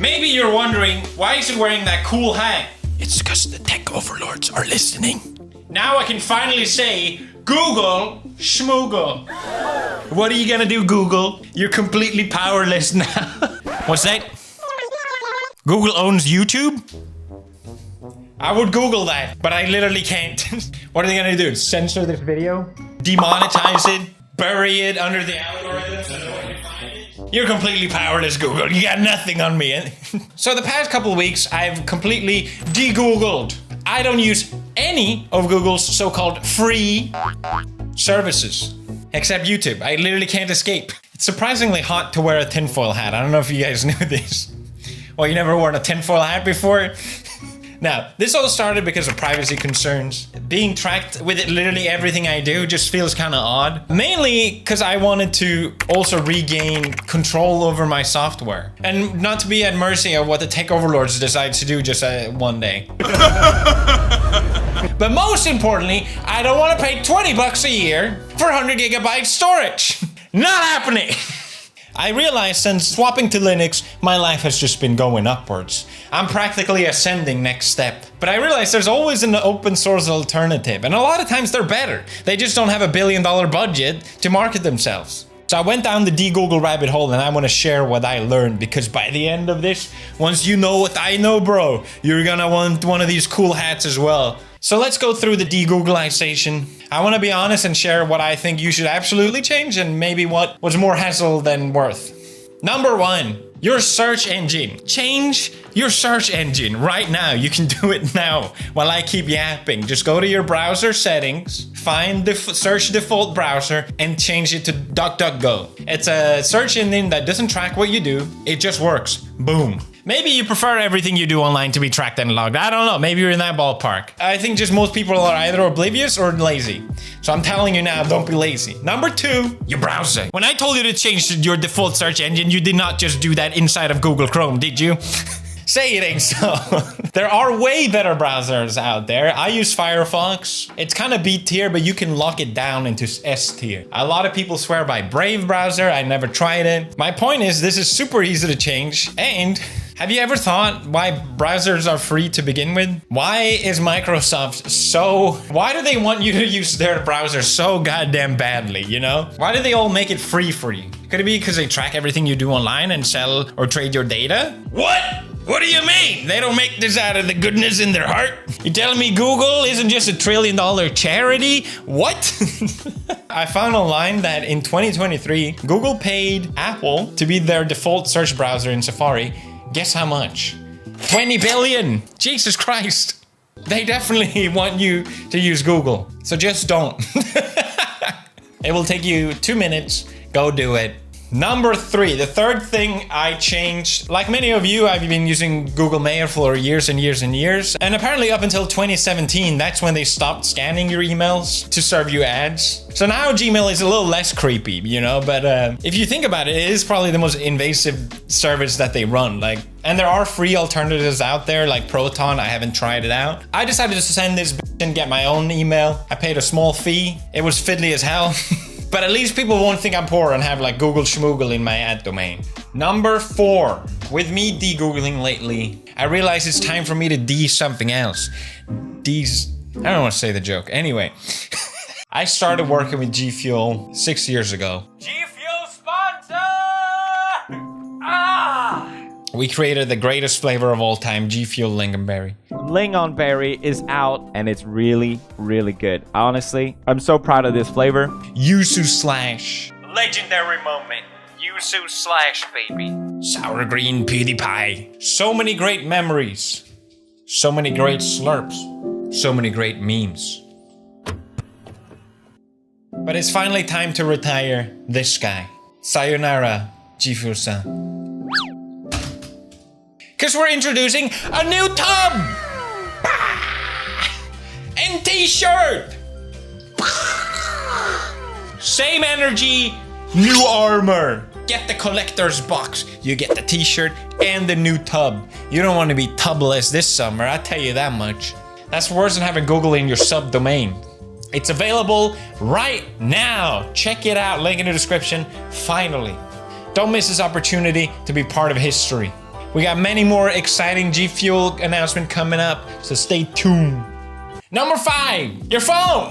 Maybe you're wondering, why is he wearing that cool hat? It's because the tech overlords are listening. Now I can finally say, Google schmoogle. What are you gonna do, Google? You're completely powerless now. What's that? Google owns YouTube? I would Google that, but I literally can't. What are they gonna do? Censor this video? Demonetize it? Bury it under the algorithm so no one can find it? You're completely powerless, Google. You got nothing on me. So the past couple of weeks, I've completely de-Googled. I don't use any of Google's so-called free services, except YouTube. I literally can't escape. It's surprisingly hot to wear a tinfoil hat. I don't know if you guys knew this. Well, you never worn a tinfoil hat before? Now, this all started because of privacy concerns. Being tracked with it, literally everything I do just feels kind of odd. Mainly because I wanted to also regain control over my software. And not to be at mercy of what the tech overlords decide to do just one day. But most importantly, I don't want to pay 20 bucks a year for 100 gigabyte storage. Not happening. I realized since swapping to Linux, my life has just been going upwards. I'm practically ascending next step. But I realized there's always an open source alternative, and a lot of times they're better. They just don't have $1 billion budget to market themselves. So I went down the de-Google rabbit hole, and I want to share what I learned, because by the end of this, once you know what I know, bro, you're gonna want one of these cool hats as well. So let's go through the de-Googleization. I want to be honest and share what I think you should absolutely change and maybe what was more hassle than worth. Number 1, your search engine. Change your search engine right now. You can do it now while I keep yapping. Just go to your browser settings, find the search default browser and change it to DuckDuckGo. It's a search engine that doesn't track what you do. It just works. Boom. Maybe you prefer everything you do online to be tracked and logged. I don't know. Maybe you're in that ballpark. I think just most people are either oblivious or lazy. So I'm telling you now, don't be lazy. Number 2, your browser. When I told you to change your default search engine, you did not just do that inside of Google Chrome, did you? Say it ain't so. There are way better browsers out there. I use Firefox. It's kind of B tier, but you can lock it down into S tier. A lot of people swear by Brave browser. I never tried it. My point is, this is super easy to change. And have you ever thought why browsers are free to begin with? Why is Microsoft so... Why do they want you to use their browser so goddamn badly, you know? Why do they all make it free for you? Could it be because they track everything you do online and sell or trade your data? What? What do you mean? They don't make this out of the goodness in their heart? You telling me Google isn't just $1 trillion charity? What? I found online that in 2023, Google paid Apple to be their default search browser in Safari. Guess how much? 20 billion! Jesus Christ! They definitely want you to use Google. So just don't. It will take you 2 minutes. Go do it. Number 3, the third thing I changed. Like many of you, I've been using Google Mail for years and years and years. And apparently up until 2017, that's when they stopped scanning your emails to serve you ads. So now Gmail is a little less creepy, you know, but if you think about it, it is probably the most invasive service that they run. And there are free alternatives out there like Proton. I haven't tried it out. I decided to send this bitch and get my own email. I paid a small fee. It was fiddly as hell. But at least people won't think I'm poor and have like Google Schmoogle in my ad domain. Number 4, with me de-Googling lately, I realize it's time for me to de something else. I don't want to say the joke. Anyway, I started working with G Fuel 6 years ago. G Fuel sponsor! Ah! We created the greatest flavor of all time, G Fuel Lingonberry. Lingonberry is out and it's really, really good. Honestly, I'm so proud of this flavor. Yuzu slash. Legendary moment. Yuzu slash, baby. Sour green pewdiepie. So many great memories. So many great slurps. So many great memes. But it's finally time to retire this guy. Sayonara, G Fuel-san. Because we're introducing a new tub! And t-shirt! Same energy, new armor. Get the collector's box. You get the t-shirt and the new tub. You don't want to be tubless this summer, I'll tell you that much. That's worse than having Google in your subdomain. It's available right now. Check it out, link in the description. Finally. Don't miss this opportunity to be part of history. We got many more exciting G Fuel announcement coming up, so stay tuned. Number 5, your phone.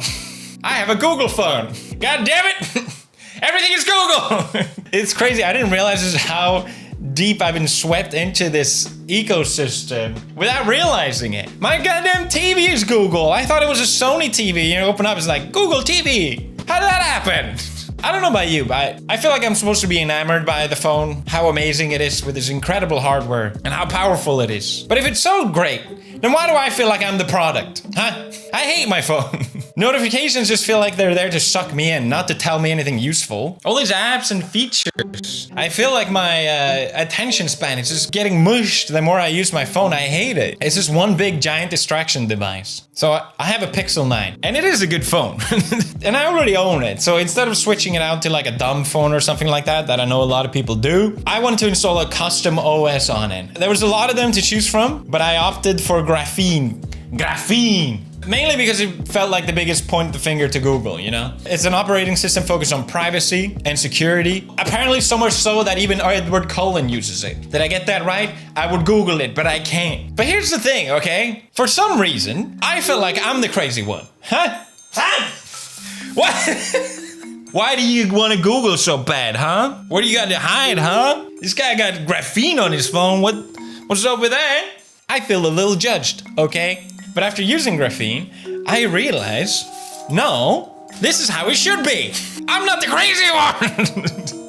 I have a Google phone. God damn it. Everything is Google. It's crazy. I didn't realize just how deep I've been swept into this ecosystem without realizing it. My goddamn TV is Google. I thought it was a Sony TV. You know, open up, it's like Google TV. How did that happen? I don't know about you, but I feel like I'm supposed to be enamored by the phone, how amazing it is with its incredible hardware, and how powerful it is. But if it's so great, then why do I feel like I'm the product? Huh? I hate my phone. Notifications just feel like they're there to suck me in, not to tell me anything useful. All these apps and features. I feel like my attention span is just getting mushed the more I use my phone. I hate it. It's just one big giant distraction device. So I have a Pixel 9, and it is a good phone. And I already own it. So instead of switching it out to like a dumb phone or something like that I know a lot of people do, I wanted to install a custom OS on it. There was a lot of them to choose from, but I opted for Graphene. Mainly because it felt like the biggest point of the finger to Google, you know? It's an operating system focused on privacy and security. Apparently so much so that even Edward Cullen uses it. Did I get that right? I would Google it, but I can't. But here's the thing, okay? For some reason, I feel like I'm the crazy one. Huh? What? Why do you want to Google so bad, huh? What do you got to hide, huh? This guy got graphene on his phone. What's up with that? I feel a little judged, okay? But after using graphene, I realized, no, this is how it should be. I'm not the crazy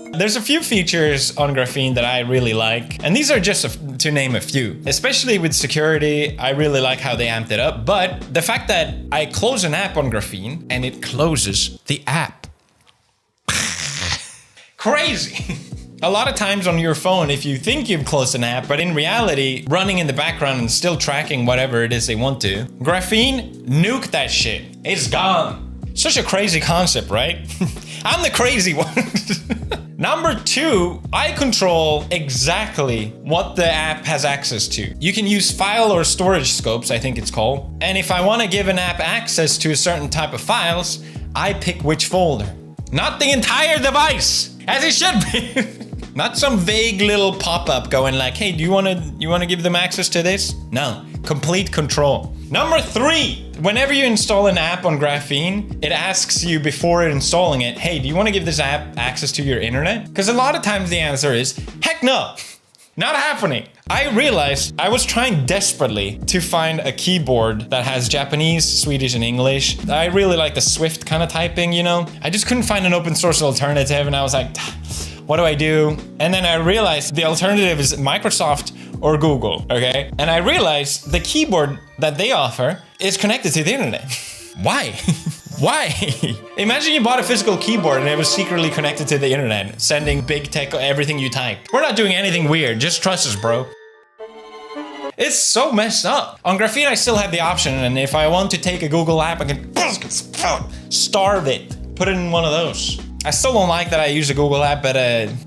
one. There's a few features on graphene that I really like, and these are just to name a few. Especially with security, I really like how they amped it up, but the fact that I close an app on graphene and it closes the app. Crazy. A lot of times on your phone, if you think you've closed an app, but in reality, running in the background and still tracking whatever it is they want to, graphene, nuke that shit. It's gone. Such a crazy concept, right? I'm the crazy one. Number 2, I control exactly what the app has access to. You can use file or storage scopes, I think it's called. And if I want to give an app access to a certain type of files, I pick which folder. Not the entire device, as it should be. Not some vague little pop-up going like, hey, do you want to give them access to this? No, complete control. Number 3, whenever you install an app on Graphene, it asks you before installing it, hey, do you want to give this app access to your internet? Because a lot of times the answer is, heck no, not happening. I realized I was trying desperately to find a keyboard that has Japanese, Swedish, and English. I really like the Swift kind of typing, you know? I just couldn't find an open source alternative, and I was like, what do I do? And then I realized the alternative is Microsoft or Google, okay? And I realized the keyboard that they offer is connected to the internet. Why? Why? Imagine you bought a physical keyboard and it was secretly connected to the internet, sending big tech everything you typed. We're not doing anything weird, just trust us, bro. It's so messed up. On Graphene, I still have the option, and if I want to take a Google app, I can starve it, put it in one of those. I still don't like that I use a Google app, but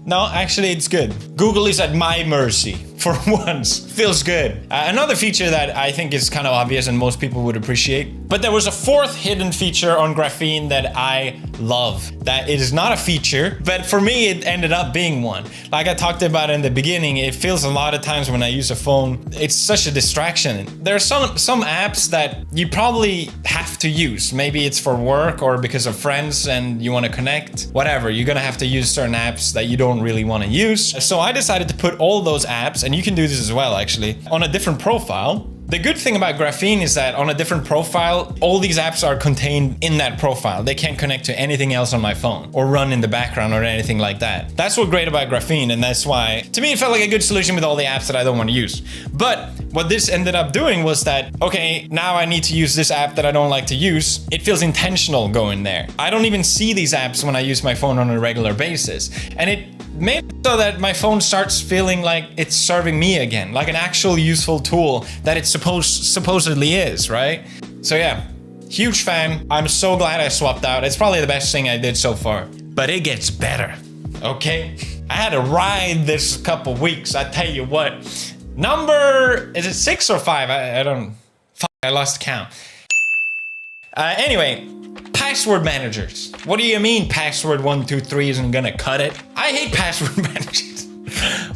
no, actually it's good. Google is at my mercy for once. Feels good. Another feature that I think is kind of obvious and most people would appreciate, but there was a 4th hidden feature on Graphene that I love. That it is not a feature, but for me it ended up being one. Like I talked about in the beginning, it feels a lot of times when I use a phone, it's such a distraction. There are some apps that you probably have to use. Maybe it's for work or because of friends and you want to connect. Whatever, you're gonna have to use certain apps that you don't really want to use. So I decided to put all those apps, and you can do this as well actually, on a different profile. The good thing about Graphene is that on a different profile, all these apps are contained in that profile. They can't connect to anything else on my phone or run in the background or anything like that. That's what's great about Graphene, and that's why, to me, it felt like a good solution with all the apps that I don't want to use. But what this ended up doing was that, okay, now I need to use this app that I don't like to use. It feels intentional going there. I don't even see these apps when I use my phone on a regular basis. And it made it so that my phone starts feeling like it's serving me again, like an actual useful tool that it supposedly is, right? So yeah, huge fan. I'm so glad I swapped out. It's probably the best thing I did so far. But it gets better, okay? I had to ride this couple weeks, I tell you what. Number, is it 6 or 5? I lost count. Anyway, password managers. What do you mean password 123 isn't gonna cut it? I hate password managers.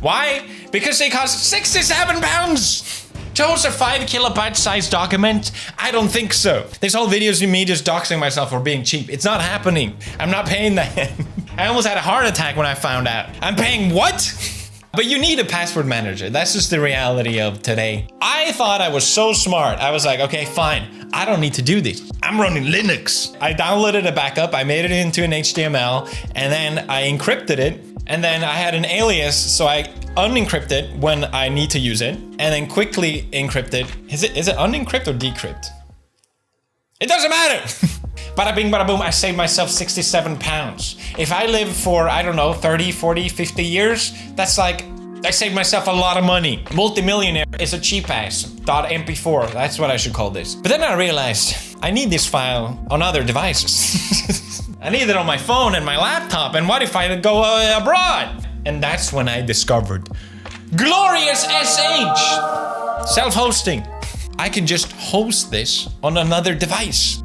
Why? because they cost 67 pounds. To host a 5 kilobyte size document? I don't think so. This whole videos of me just doxing myself for being cheap. It's not happening. I'm not paying that. I almost had a heart attack when I found out. I'm paying what? But you need a password manager. That's just the reality of today. I thought I was so smart. I was like, okay, fine. I don't need to do this. I'm running Linux. I downloaded a backup. I made it into an HTML and then I encrypted it. And then I had an alias, so I unencrypt it when I need to use it, and then quickly encrypt it. Is it unencrypt or decrypt? It doesn't matter. Bada bing, bada boom, I saved myself 67 pounds. If I live for, I don't know, 30, 40, 50 years, that's like, I saved myself a lot of money. Multimillionaire is a cheap ass. .mp4, that's what I should call this. But then I realized, I need this file on other devices. I need it on my phone and my laptop, and what if I go abroad? And that's when I discovered glorious SH! Self-hosting. I can just host this on another device.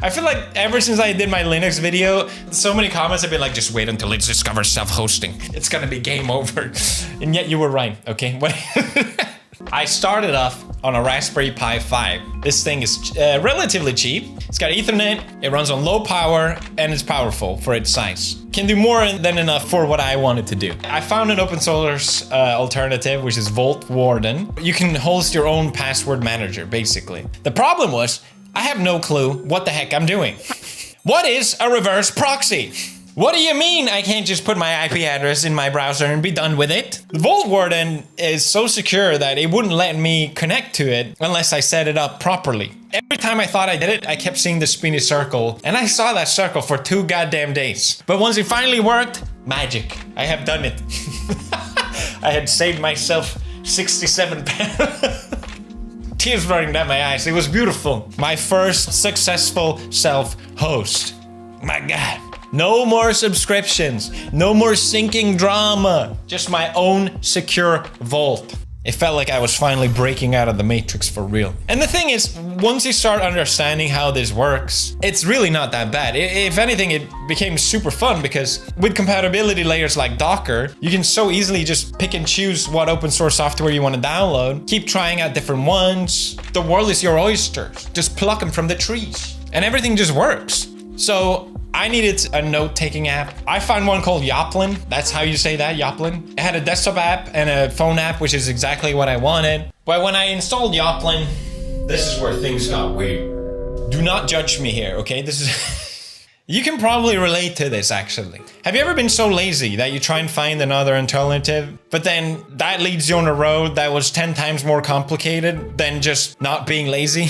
I feel like ever since I did my Linux video, so many comments have been like, just wait until it discovers self-hosting. It's gonna be game over. And yet you were right, okay? I started off on a Raspberry Pi 5. This thing is relatively cheap. It's got Ethernet, it runs on low power, and it's powerful for its size. Can do more than enough for what I wanted to do. I found an open source alternative, which is Vault Warden. You can host your own password manager, basically. The problem was, I have no clue what the heck I'm doing. What is a reverse proxy? What do you mean I can't just put my IP address in my browser and be done with it? The Vault Warden is so secure that it wouldn't let me connect to it unless I set it up properly. Every time I thought I did it, I kept seeing the spinny circle, and I saw that circle for 2 goddamn days. But once it finally worked, magic. I have done it. I had saved myself 67 pounds. Tears running down my eyes. It was beautiful. My first successful self-host. My God. No more subscriptions. No more syncing drama. Just my own secure vault. It felt like I was finally breaking out of the matrix for real. And the thing is, once you start understanding how this works, it's really not that bad. If anything, it became super fun because with compatibility layers like Docker, you can so easily just pick and choose what open source software you want to download, keep trying out different ones. The world is your oyster. Just pluck them from the trees. And everything just works. So I needed a note-taking app. I found one called Yoplin. That's how you say that, Yoplin. It had a desktop app and a phone app, which is exactly what I wanted. But when I installed Yoplin, this is where things got weird. Do not judge me here, okay? This is... You can probably relate to this, actually. Have you ever been so lazy that you try and find another alternative, but then that leads you on a road that was 10 times more complicated than just not being lazy?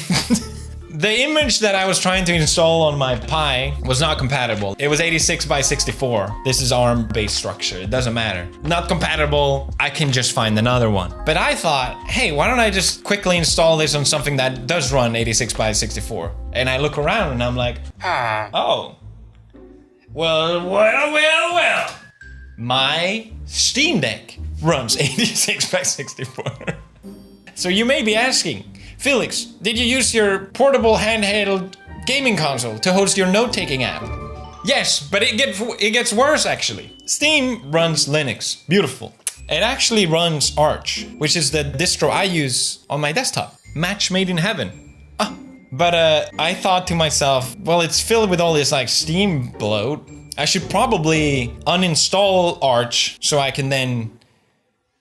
The image that I was trying to install on my Pi was not compatible. It was 86 by 64. This is ARM-based structure. It doesn't matter. Not compatible. I can just find another one. But I thought, hey, why don't I just quickly install this on something that does run 86 by 64? And I look around and I'm like, oh. Well. My Steam Deck runs 86 by 64. So you may be asking, Felix, did you use your portable handheld gaming console to host your note-taking app? Yes, but it gets worse actually. Steam runs Linux. Beautiful. It actually runs Arch, which is the distro I use on my desktop. Match made in heaven. But I thought to myself, well, it's filled with all this like Steam bloat. I should probably uninstall Arch so I can then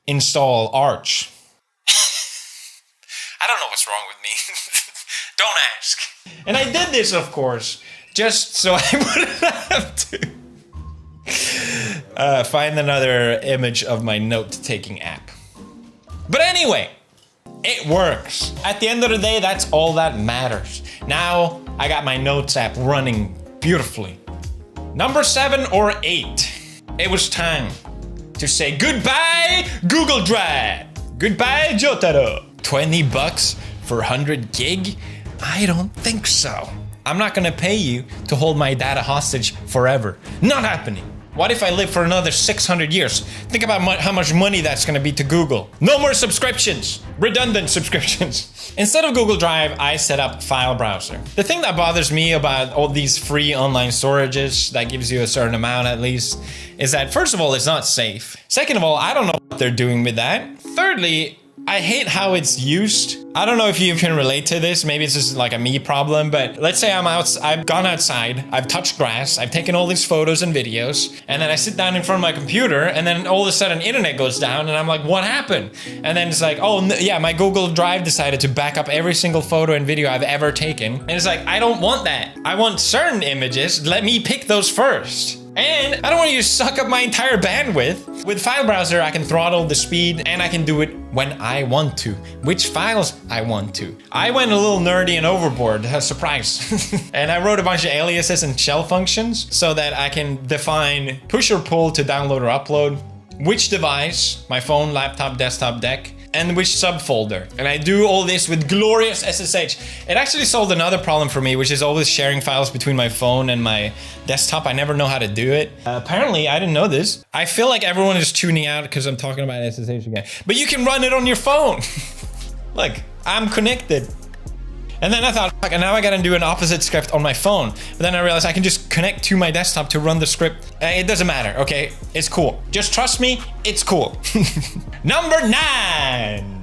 install Arch. I don't know what's wrong with me. Don't ask. And I did this, of course, just so I wouldn't have to find another image of my note-taking app. But anyway, it works. At the end of the day, that's all that matters. Now, I got my notes app running beautifully. Number 7 or 8. It was time to say goodbye, Google Drive. Goodbye, Jotaro. 20 bucks for 100 gig? I don't think so. I'm not gonna pay you to hold my data hostage forever. Not happening. What if I live for another 600 years? Think about how much money that's gonna be to Google. No more subscriptions, redundant subscriptions. Instead of Google Drive, I set up File Browser. The thing that bothers me about all these free online storages that gives you a certain amount at least is that first of all, it's not safe. Second of all, I don't know what they're doing with that. Thirdly, I hate how it's used. I don't know if you can relate to this. Maybe it's just like a me problem, but let's say I've gone outside, I've touched grass, I've taken all these photos and videos, and then I sit down in front of my computer, and then all of a sudden internet goes down, and I'm like, what happened? And then it's like, oh yeah, my Google Drive decided to back up every single photo and video I've ever taken. And it's like, I don't want that. I want certain images. Let me pick those first. And I don't want you to suck up my entire bandwidth. With File Browser, I can throttle the speed and I can do it when I want to, which files I want to. I went a little nerdy and overboard, a surprise. And I wrote a bunch of aliases and shell functions so that I can define push or pull to download or upload, which device, my phone, laptop, desktop, deck, and which subfolder. And I do all this with glorious SSH. It actually solved another problem for me, which is always sharing files between my phone and my desktop. I never know how to do it. Apparently, I didn't know this. I feel like everyone is tuning out because I'm talking about SSH again. But you can run it on your phone. Look, I'm connected. And then I thought, fuck, and now I gotta do an opposite script on my phone. But then I realized I can just connect to my desktop to run the script. It doesn't matter, okay? It's cool. Just trust me, it's cool. Number 9.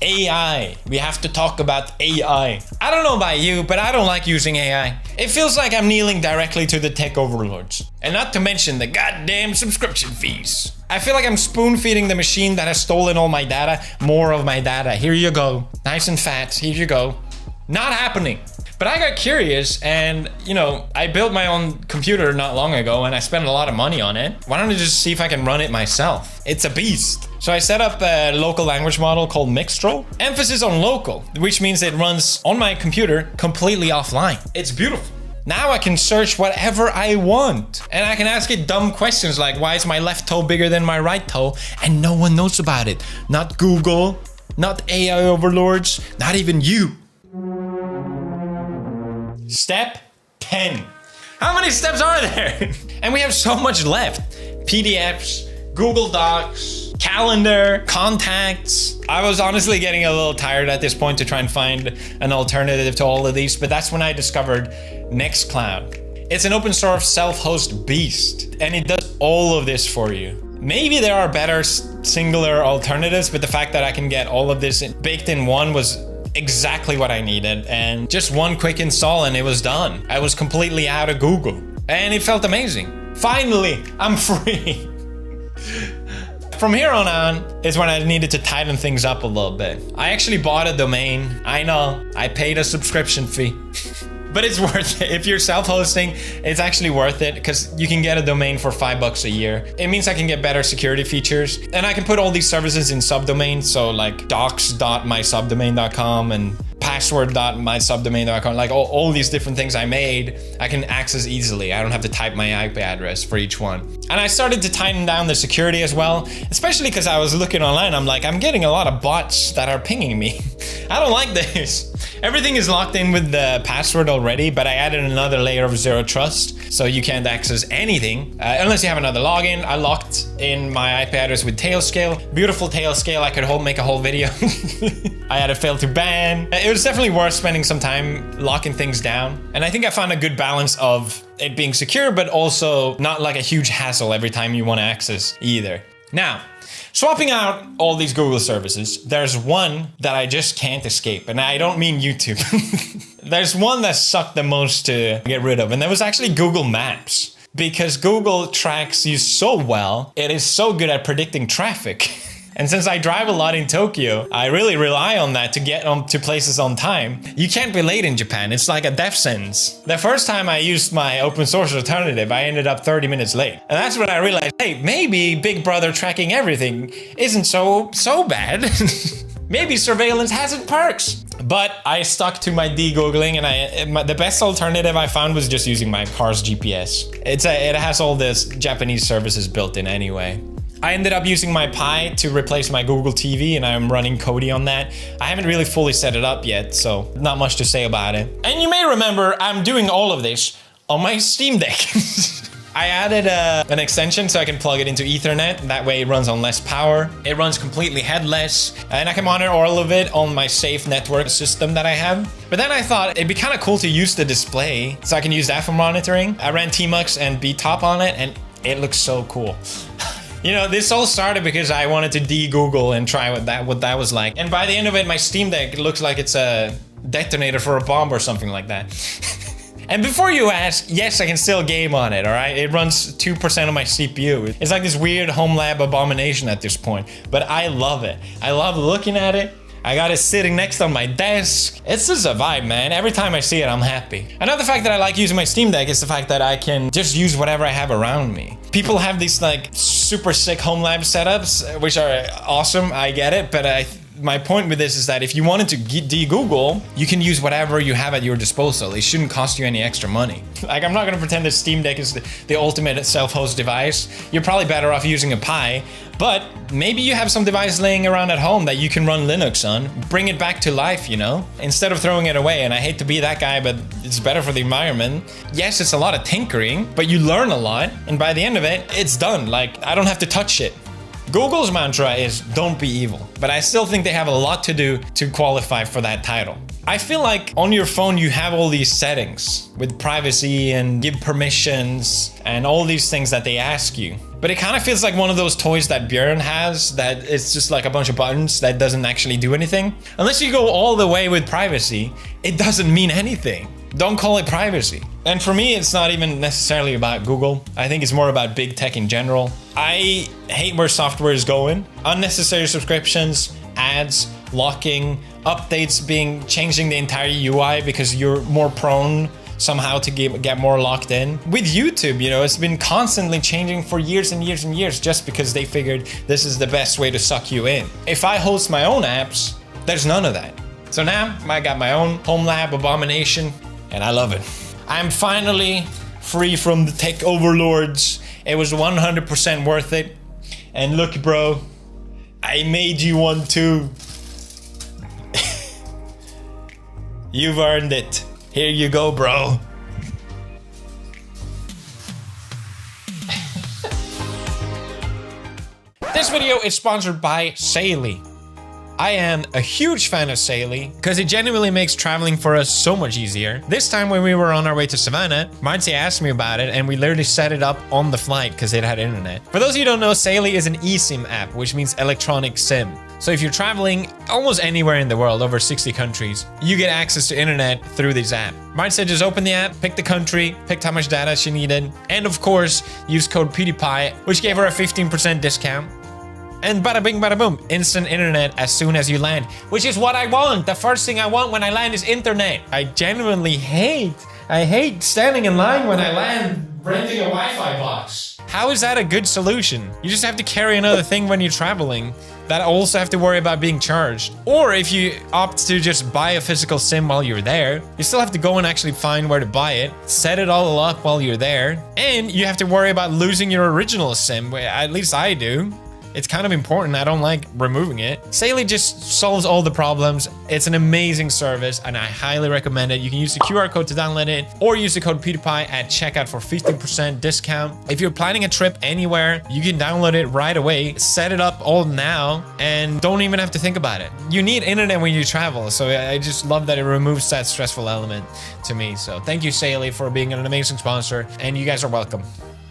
AI. We have to talk about AI. I don't know about you, but I don't like using AI. It feels like I'm kneeling directly to the tech overlords. And not to mention the goddamn subscription fees. I feel like I'm spoon feeding the machine that has stolen all my data, more of my data. Here you go. Nice and fat. Here you go. Not happening. But I got curious and, you know, I built my own computer not long ago and I spent a lot of money on it. Why don't I just see if I can run it myself? It's a beast. So I set up a local language model called Mixtral. Emphasis on local, which means it runs on my computer completely offline. It's beautiful. Now I can search whatever I want. And I can ask it dumb questions like, why is my left toe bigger than my right toe? And no one knows about it. Not Google, not AI overlords, not even you. Step 10. How many steps are there? And we have so much left. PDFs, Google Docs, calendar, contacts. I was honestly getting a little tired at this point to try and find an alternative to all of these, but that's when I discovered Nextcloud. It's an open source self-host beast, and it does all of this for you. Maybe there are better singular alternatives, but the fact that I can get all of this baked in one was exactly what I needed, and just one quick install and it was done. I was completely out of Google, and it felt amazing. Finally, I'm free. From here on is when I needed to tighten things up a little bit. I actually bought a domain. I know, I paid a subscription fee. But it's worth it. If you're self-hosting, it's actually worth it because you can get a domain for $5 a year. It means I can get better security features and I can put all these services in subdomains. So like docs.mysubdomain.com and password.mysubdomain.com, like all these different things I made, I can access easily. I don't have to type my IP address for each one. And I started to tighten down the security as well, especially because I was looking online. I'm like, I'm getting a lot of bots that are pinging me. I don't like this. Everything is locked in with the password already, but I added another layer of zero trust, so you can't access anything unless you have another login. I locked in my IP address with Tailscale. Beautiful Tailscale. I could make a whole video. I had a fail to ban. It was definitely worth spending some time locking things down. And I think I found a good balance of it being secure, but also not like a huge hassle every time you want to access either. Now, swapping out all these Google services, there's one that I just can't escape, and I don't mean YouTube. There's one that sucked the most to get rid of, and that was actually Google Maps. Because Google tracks you so well, it is so good at predicting traffic. And since I drive a lot in Tokyo, I really rely on that to get to places on time. You can't be late in Japan. It's like a death sentence. The first time I used my open source alternative, I ended up 30 minutes late. And that's when I realized, hey, maybe Big Brother tracking everything isn't so bad. Maybe surveillance has its perks. But I stuck to my de-googling, and the best alternative I found was just using my car's GPS. It has all this Japanese services built in anyway. I ended up using my Pi to replace my Google TV, and I'm running Kodi on that. I haven't really fully set it up yet, so not much to say about it. And you may remember I'm doing all of this on my Steam Deck. I added an extension so I can plug it into Ethernet. That way it runs on less power. It runs completely headless, and I can monitor all of it on my safe network system that I have. But then I thought it'd be kind of cool to use the display, so I can use that for monitoring. I ran Tmux and BTOP on it, and it looks so cool. You know, this all started because I wanted to de-Google and try what that was like. And by the end of it, my Steam Deck looks like it's a detonator for a bomb or something like that. And before you ask, yes, I can still game on it, all right? It runs 2% of my CPU. It's like this weird home lab abomination at this point, but I love it. I love looking at it. I got it sitting next on my desk. It's just a vibe, man. Every time I see it, I'm happy. Another fact that I like using my Steam Deck is the fact that I can just use whatever I have around me. People have these like super sick home lab setups, which are awesome, I get it, but my point with this is that if you wanted to de-Google, you can use whatever you have at your disposal. It shouldn't cost you any extra money. Like, I'm not gonna pretend that Steam Deck is the ultimate self-host device. You're probably better off using a Pi, but maybe you have some device laying around at home that you can run Linux on. Bring it back to life, you know? Instead of throwing it away, and I hate to be that guy, but it's better for the environment. Yes, it's a lot of tinkering, but you learn a lot, and by the end of it, it's done. Like, I don't have to touch it. Google's mantra is don't be evil, but I still think they have a lot to do to qualify for that title. I feel like on your phone you have all these settings with privacy and give permissions and all these things that they ask you. But it kind of feels like one of those toys that Björn has that it's just like a bunch of buttons that doesn't actually do anything. Unless you go all the way with privacy, it doesn't mean anything. Don't call it privacy. And for me, it's not even necessarily about Google. I think it's more about big tech in general. I hate where software is going. Unnecessary subscriptions, ads, locking, updates changing the entire UI because you're more prone somehow to get more locked in. With YouTube, you know, it's been constantly changing for years and years and years just because they figured this is the best way to suck you in. If I host my own apps, there's none of that. So now I got my own home lab abomination, and I love it. I'm finally free from the tech overlords. It was 100% worth it. And look, bro, I made you one too. You've earned it. Here you go, bro. This video is sponsored by Saily. I am a huge fan of Saily because it genuinely makes traveling for us so much easier. This time when we were on our way to Savannah, Marcy asked me about it and we literally set it up on the flight because it had internet. For those of you who don't know, Saily is an eSIM app, which means electronic SIM. So if you're traveling almost anywhere in the world, over 60 countries, you get access to internet through this app. Marcy said just open the app, pick the country, picked how much data she needed, and of course, use code pewdiepie, which gave her a 15% discount. And bada bing, bada boom, instant internet as soon as you land, which is what I want. The first thing I want when I land is internet. I genuinely hate standing in line when I land renting a Wi-Fi box. How is that a good solution? You just have to carry another thing when you're traveling that also have to worry about being charged. Or if you opt to just buy a physical SIM while you're there, you still have to go and actually find where to buy it, set it all up while you're there, and you have to worry about losing your original SIM, at least I do. It's kind of important. I don't like removing it. Saily just solves all the problems. It's an amazing service and I highly recommend it. You can use the QR code to download it or use the code pewdiepie at checkout for 15% discount. If you're planning a trip anywhere, you can download it right away, set it up all now, and don't even have to think about it. You need internet when you travel, so I just love that it removes that stressful element to me. So thank you, Saily, for being an amazing sponsor, and you guys are welcome.